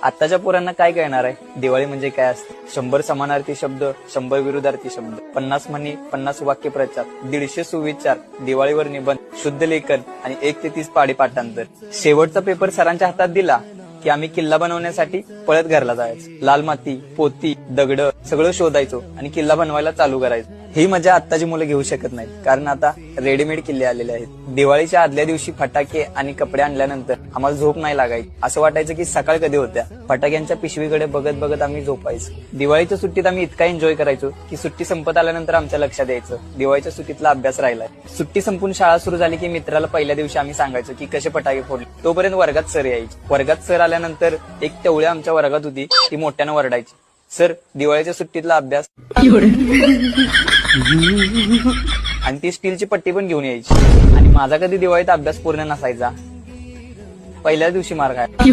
आताच्या पोरांना काय कळणार आहे दिवाळी म्हणजे काय असते? 100 समानार्थी शब्द, 100 विरुद्धार्थी शब्द, 50 म्हणी, 50 वाक्यप्रचार, 150 सुविचार, दिवाळीवर निबंध, शुद्ध लेखन आणि 1 ते 30 पाढे पाठांतर. शेवटचा पेपर सरांच्या हातात दिला की आम्ही किल्ला बनवण्यासाठी पळत घरला जायचो. लाल माती, पोती, दगड सगळं शोधायचो आणि किल्ला बनवायला चालू करायचो. ही मजा आत्ताची मुलं घेऊ शकत नाहीत, कारण आता रेडीमेड किल्ले आलेले आहेत. दिवाळीच्या आदल्या दिवशी फटाके आणि कपडे आणल्यानंतर आम्हाला झोप नाही लागायची. असं वाटायचं की सकाळ कधी होत्या. फटाक्यांच्या पिशवीकडे बघत बघत आम्ही झोपायचो. दिवाळीच्या सुट्टीत आम्ही इतका एन्जॉय करायचो की सुट्टी संपत आल्यानंतर आमच्या लक्षात यायचं दिवाळीच्या सुट्टीतला अभ्यास राहिलाय. सुट्टी संपून शाळा सुरू झाली की मित्राला पहिल्या दिवशी आम्ही सांगायचो की कसे फटाके फोडले. तोपर्यंत वर्गात सर यायचे. वर्गात सर आल्यानंतर एक तेवढ्या आमच्या वर्गात होती, ती मोठ्यानं वरडायची, सर दिवाळीच्या सुट्टीतला अभ्यास. आणि ती स्टीलची पट्टी पण घेऊन यायची. आणि माझा कधी दिवाळीत अभ्यास पूर्ण नसायचा. पहिल्याच दिवशी मार खायचा.